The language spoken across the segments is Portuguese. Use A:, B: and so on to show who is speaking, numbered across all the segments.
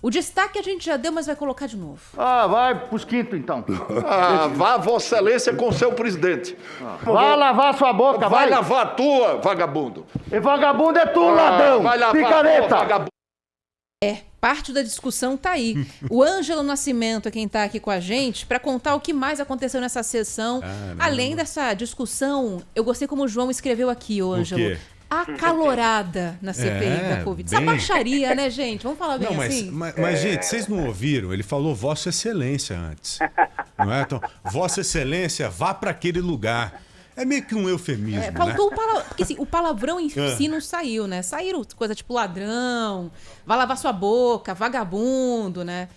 A: O destaque a gente já deu, mas vai colocar de novo.
B: Ah, vai pros quintos, então.
C: Vá, Vossa Excelência, com seu presidente.
B: Vai lavar sua boca,
C: Vai
B: vai.
C: lavar a tua, vagabundo.
B: E vagabundo é tu, ladrão.
C: Vai lavar
B: Picareta.
C: a tua, vagabundo.
A: Parte da discussão tá aí. O Ângelo Nascimento é quem tá aqui com a gente para contar o que mais aconteceu nessa sessão. Além dessa discussão, eu gostei como o João escreveu aqui, Ângelo.
D: quê?
A: Acalorada na CPI da Covid. Essa
D: bem-
A: baixaria, né, gente? Vamos falar bem
D: Não,
A: assim?
D: mas, gente, vocês não ouviram? Ele falou Vossa Excelência antes. Não é? Então, Vossa Excelência, vá para aquele lugar. É meio que um eufemismo, né?
A: Faltou porque assim, o palavrão em si não saiu, né? Saíram coisa tipo ladrão, vai lavar sua boca, vagabundo, né?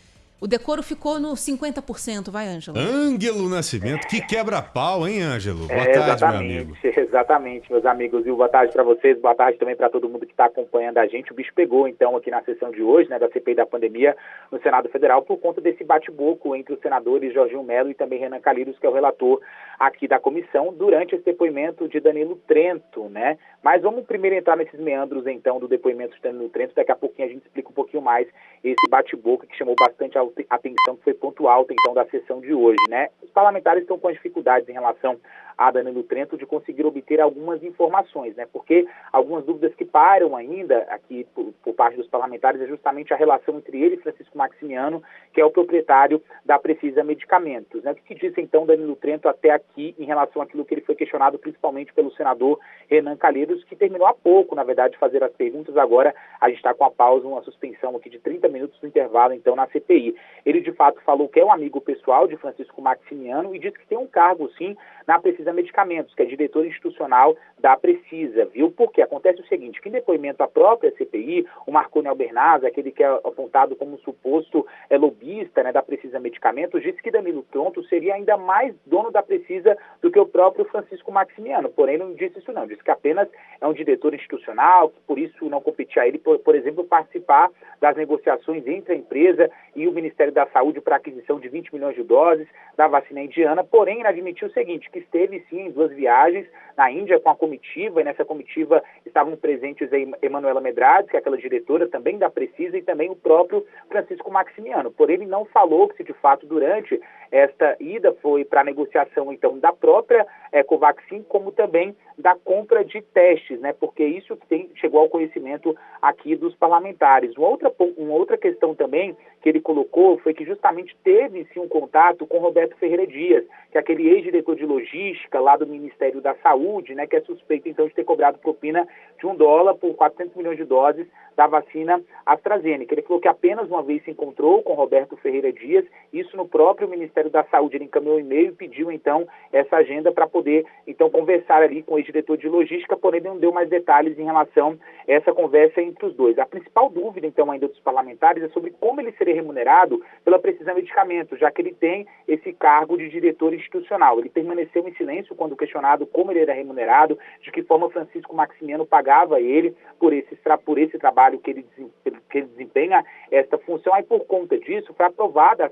A: O decoro ficou no 50%, vai, Ângelo?
D: Ângelo Nascimento, que quebra-pau, hein, Ângelo? Boa tarde, meu amigo.
E: Exatamente, meus amigos. E boa tarde para vocês, boa tarde também para todo mundo que está acompanhando a gente. O bicho pegou, então, aqui na sessão de hoje, né, da CPI da pandemia no Senado Federal, por conta desse bate-boco entre os senadores Jorginho Melo e também Renan Calheiros, que é o relator aqui da comissão, durante esse depoimento de Danilo Trento, né? Mas vamos primeiro entrar nesses meandros, então, do depoimento de Danilo Trento. Daqui a pouquinho a gente explica um pouquinho mais esse bate-boca que chamou bastante a atenção, que foi ponto alto, então, da sessão de hoje, né? Os parlamentares estão com as dificuldades em relação a Danilo Trento de conseguir obter algumas informações, né? Porque algumas dúvidas que param ainda aqui por parte dos parlamentares é justamente a relação entre ele e Francisco Maximiano, que é o proprietário da Precisa Medicamentos, né? O que diz, então, Danilo Trento até aqui em relação àquilo que ele foi questionado principalmente pelo senador Renan Calheiros, que terminou há pouco, na verdade, de fazer as perguntas. Agora a gente está com a pausa, uma suspensão aqui de 30 minutos do intervalo, então, na CPI. Ele, de fato, falou que é um amigo pessoal de Francisco Maximiano e diz que tem um cargo, sim, na Precisa Medicamentos, que é diretor institucional da Precisa, viu? Porque acontece o seguinte, que em depoimento à própria CPI, o Marconi Albernaz, aquele que é apontado como suposto lobista, né, da Precisa Medicamentos, disse que Danilo Trento seria ainda mais dono da Precisa do que o próprio Francisco Maximiano. Porém, não disse isso não, disse que apenas é um diretor institucional, que por isso não competia a ele, por exemplo, participar das negociações entre a empresa e o Ministério da Saúde para a aquisição de 20 milhões de doses da vacina indiana. Porém, ele admitiu o seguinte, que esteve sim em 2 viagens na Índia com a comitiva, e nessa comitiva estavam presentes a Emanuela Medrades, que é aquela diretora também da Precisa, e também o próprio Francisco Maximiano. Porém, ele não falou que se de fato durante esta ida foi para a negociação então da própria Covaxin, como também da compra de testes, né? Porque isso chegou ao conhecimento aqui dos parlamentares. Uma outra questão também que ele colocou foi que justamente teve sim um contato com Roberto Ferreira Dias, que é aquele ex-diretor de logística lá do Ministério da Saúde, né? Que é suspeito então de ter cobrado propina de $1 por 400 milhões de doses da vacina AstraZeneca. Ele falou que apenas uma vez se encontrou com Roberto Ferreira Dias, isso no próprio Ministério da Saúde. Ele encaminhou um e-mail e pediu então essa agenda para poder então conversar ali com o ex-diretor de logística, porém não deu mais detalhes em relação a essa conversa entre os dois. A principal dúvida então ainda dos parlamentares é sobre como ele seria remunerado pela Precisa Medicamentos, já que ele tem esse cargo de diretor institucional. Ele permaneceu em silêncio quando questionado como ele era remunerado, de que forma Francisco Maximiano pagava ele por esse trabalho que ele desempenha esta função. Aí, por conta disso, foi aprovada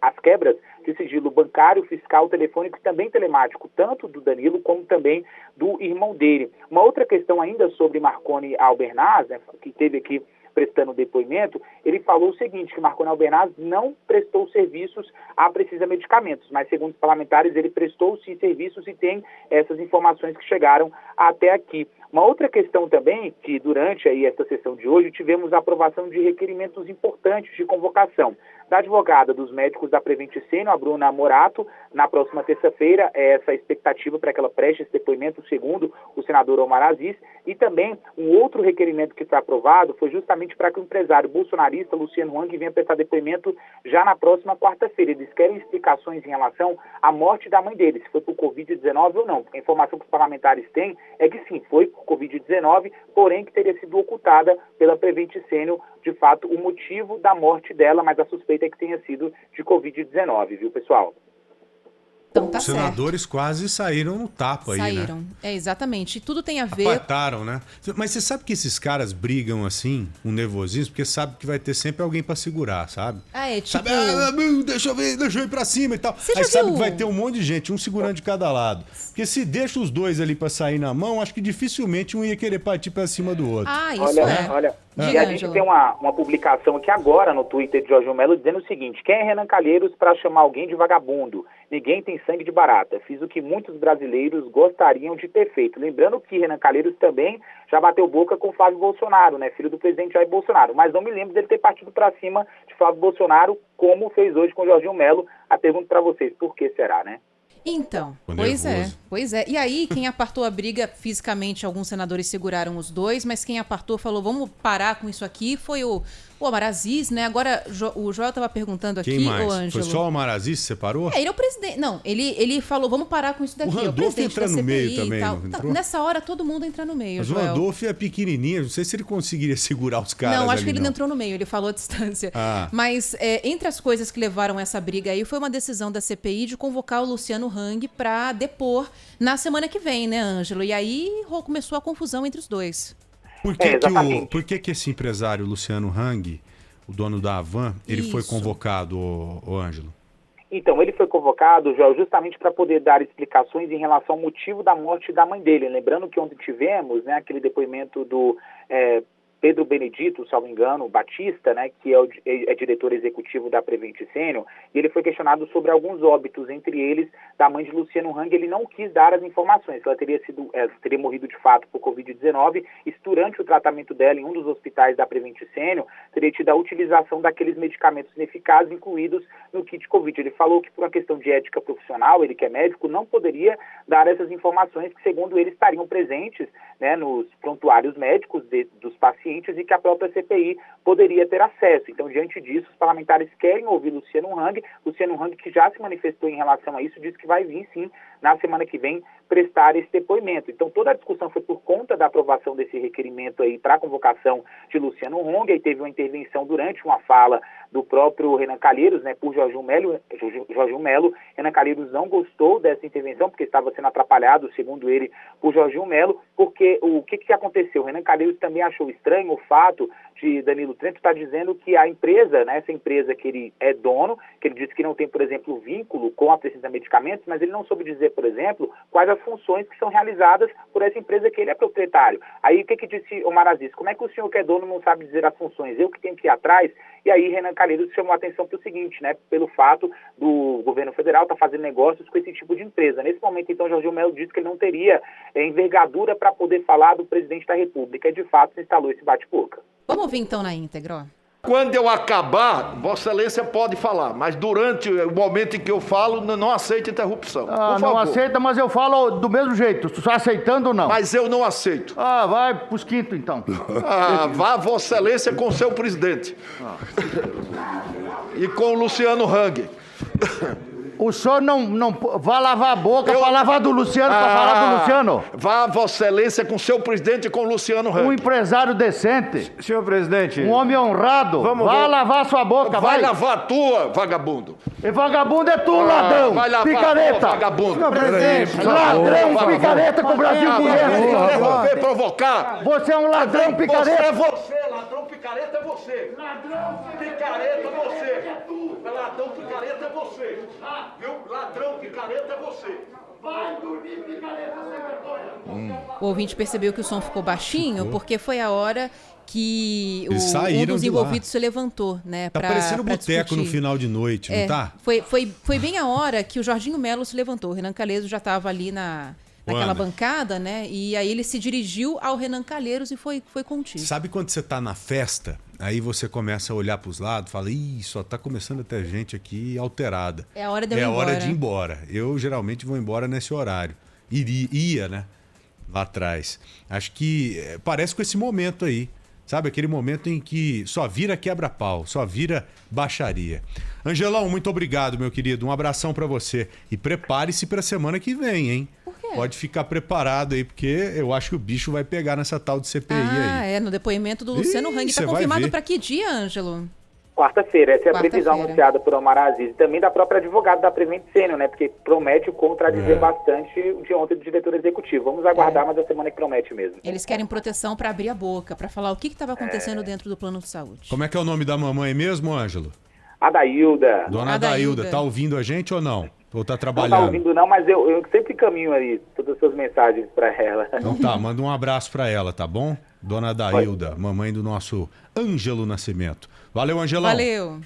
E: as quebras de sigilo bancário, fiscal, telefônico e também telemático, tanto do Danilo como também do irmão dele. Uma outra questão ainda sobre Marconi Albernaz, né, que teve aqui prestando depoimento, ele falou o seguinte, que Marconi Albernaz não prestou serviços à Precisa Medicamentos, mas segundo os parlamentares ele prestou sim serviços e tem essas informações que chegaram até aqui. Uma outra questão também, que durante aí esta sessão de hoje tivemos a aprovação de requerimentos importantes de convocação da advogada dos médicos da Prevent Senior, a Bruna Morato, na próxima terça-feira, essa expectativa para que ela preste esse depoimento, segundo o senador Omar Aziz, e também um outro requerimento que foi aprovado foi justamente para que o empresário bolsonarista Luciano Hang venha prestar depoimento já na próxima quarta-feira. Eles querem explicações em relação à morte da mãe dele, se foi por Covid-19 ou não, porque a informação que os parlamentares têm é que sim, foi por Covid-19, porém que teria sido ocultada pela Prevent Senior, de fato, o motivo da morte dela, mas a suspeita é que tenha sido de Covid-19, viu, pessoal?
A: Então tá
D: Os senadores quase saíram no tapa aí, né?
A: Saíram, exatamente. E tudo tem a ver...
D: Apartaram, né? Mas você sabe que esses caras brigam assim, um nervosismo, porque sabe que vai ter sempre alguém pra segurar, sabe?
A: tipo...
D: Sabe, deixa eu ir pra cima e tal.
A: Você
D: Aí
A: já
D: sabe
A: viu?
D: que vai ter um monte de gente, um segurando de cada lado. Porque se deixa os dois ali pra sair na mão, acho que dificilmente um ia querer partir pra cima do outro.
A: Isso
E: Olha,
A: Diga,
E: E a gente
A: Ângelo.
E: tem uma publicação aqui agora no Twitter de Jorginho Melo dizendo o seguinte: quem é Renan Calheiros para chamar alguém de vagabundo? Ninguém tem sangue de barata. Fiz o que muitos brasileiros gostariam de ter feito. Lembrando que Renan Calheiros também já bateu boca com Flávio Bolsonaro, né, filho do presidente Jair Bolsonaro. Mas não me lembro dele ter partido para cima de Flávio Bolsonaro, como fez hoje com Jorginho Melo. A pergunta para vocês: por que será, né?
A: Então,
D: Ficou
A: pois
D: nervoso.
A: pois é. E aí, quem apartou a briga fisicamente, alguns senadores seguraram os dois, mas quem apartou falou, vamos parar com isso aqui, foi o Omar Aziz, né? Agora, o Joel estava perguntando aqui,
D: Quem mais?
A: o
D: Foi
A: Ângelo.
D: só o Omar Aziz que separou?
A: Ele é o presidente. Não, ele falou, vamos parar com isso daqui.
D: O
A: é
D: Randolph
A: presidente
D: entra
A: da
D: no
A: CPI
D: meio
A: e
D: também,
A: tal.
D: não
A: Tá,
D: entrou?
A: nessa hora, todo mundo entra no meio,
D: Mas o
A: Joel.
D: Randolph é pequenininho, não sei se ele conseguiria segurar os caras
A: Não, acho
D: ali,
A: que ele não entrou no meio, ele falou à distância.
D: Ah.
A: Mas entre as coisas que levaram essa briga aí, foi uma decisão da CPI de convocar o Luciano Hang para depor na semana que vem, né, Ângelo? E aí começou a confusão entre os dois.
E: Exatamente.
D: Por que esse empresário, Luciano Hang, o dono da Havan, ele foi
A: Isso.
D: convocado, ô Ângelo?
E: Então, ele foi convocado, Joel, justamente para poder dar explicações em relação ao motivo da morte da mãe dele. Lembrando que ontem tivemos, né, aquele depoimento do Pedro Benedito, salvo engano, Batista, né, que é diretor executivo da Prevent Senior, e ele foi questionado sobre alguns óbitos, entre eles da mãe de Luciano Hang. Ele não quis dar as informações, ela teria morrido de fato por Covid-19, e durante o tratamento dela em um dos hospitais da Prevent Senior, teria tido a utilização daqueles medicamentos ineficazes incluídos no kit Covid. Ele falou que por uma questão de ética profissional, ele que é médico, não poderia dar essas informações que, segundo ele, estariam presentes, né, nos prontuários médicos dos pacientes e que a própria CPI poderia ter acesso. Então, diante disso, os parlamentares querem ouvir Luciano Hang. Luciano Hang, que já se manifestou em relação a isso, disse que vai vir, sim, na semana que vem, prestar esse depoimento. Então, toda a discussão foi por conta da aprovação desse requerimento aí para a convocação de Luciano Hang. Aí teve uma intervenção durante uma fala do próprio Renan Calheiros, né, por Jorginho Melo. Renan Calheiros não gostou dessa intervenção, porque estava sendo atrapalhado, segundo ele, por Jorginho Melo, porque o que aconteceu? Renan Calheiros também achou estranho o fato de Danilo Trento estar dizendo que a empresa, né, essa empresa que ele é dono, que ele disse que não tem, por exemplo, vínculo com a Precisa Medicamentos, mas ele não soube dizer, por exemplo, quais as funções que são realizadas por essa empresa que ele é proprietário. Aí o que disse Omar Aziz? Como é que o senhor que é dono não sabe dizer as funções? Eu que tenho que ir atrás? E aí Renan Calheiros chamou a atenção para o seguinte, né, pelo fato do governo federal estar fazendo negócios com esse tipo de empresa. Nesse momento, então, Jorginho Melo disse que ele não teria envergadura para poder falar do presidente da República. E, de fato, se instalou esse bate-boca.
A: Vamos ouvir então na íntegra, ó.
C: Quando eu acabar, Vossa Excelência pode falar, mas durante o momento em que eu falo, não aceite interrupção. Por
B: Ah, não
C: favor.
B: aceita, mas eu falo do mesmo jeito. Só aceitando ou não?
C: Mas eu não aceito.
B: Ah, vai pros quintos então.
C: Vá Vossa Excelência com seu presidente. E com o Luciano Hang.
B: O senhor não vai lavar a boca pra lavar do Luciano, pra falar do Luciano.
C: Vá Vossa Excelência com seu presidente e com o Luciano
B: Um
C: Hang.
B: empresário decente,
F: Senhor presidente,
B: um homem honrado. Vai lavar sua boca,
C: Vai
B: vai.
C: lavar a tua, vagabundo.
B: E vagabundo é tu, ladrão.
C: Vai lavar a tua,
B: Picareta.
C: vagabundo.
B: Ladrão, picareta que o Brasil conhece.
C: Interromper, provocar.
B: Você é um ladrão, picareta.
C: Ladrão picareta é você. Ladrão picareta é você. Ladrão picareta é você. Viu? Ladrão picareta é você. Vai dormir, picareta, sem vergonha.
A: O ouvinte percebeu que o som ficou baixinho, porque foi a hora que
D: Eles
A: um
D: saíram
A: dos
D: de lá.
A: envolvidos se levantou, né?
D: Tá
A: pra-
D: parecendo
A: pra
D: boteco no
A: discutir.
D: final de noite, não tá?
A: Foi bem a hora que o Jorginho Melo se levantou. O Renan Calheiros já estava ali naquela
D: Ana.
A: bancada, né? E aí ele se dirigiu ao Renan Calheiros e foi contido.
D: Sabe quando você tá na festa, aí você começa a olhar pros lados, fala, ih, só tá começando a ter gente aqui alterada.
A: É a hora de eu ir
D: É a hora
A: embora.
D: de ir embora. Eu geralmente vou embora nesse horário. Ia, né? Lá atrás. Acho que parece com esse momento aí. Sabe, aquele momento em que só vira quebra-pau, só vira baixaria. Angelão, muito obrigado, meu querido. Um abração pra você. E prepare-se pra semana que vem, hein?
A: Por quê?
D: Pode ficar preparado aí, porque eu acho que o bicho vai pegar nessa tal de CPI aí.
A: No depoimento do Luciano Hang.
D: cê
A: Tá
D: vai
A: confirmado
D: ver.
A: para que dia, Ângelo?
E: Quarta-feira, essa é a
A: Quarta-feira.
E: previsão anunciada por Omar Aziz e também da própria advogada da Prevent Senior, né? Porque promete contradizer bastante o de ontem do diretor executivo. Vamos aguardar, mas a semana que promete mesmo.
A: Eles querem proteção para abrir a boca, para falar o que estava acontecendo dentro do plano de saúde.
D: Como é que é o nome da mamãe mesmo, Ângelo?
E: Adailda.
D: Dona
A: Adailda.
D: Adailda, tá ouvindo a gente ou não? Ou tá
E: Não tá
D: trabalhando?
E: ouvindo não, mas eu sempre caminho aí todas as suas mensagens para ela.
D: Então tá, manda um abraço pra ela, tá bom? Dona Dailda, mamãe do nosso Ângelo Nascimento. Valeu, Angelão.
A: Valeu.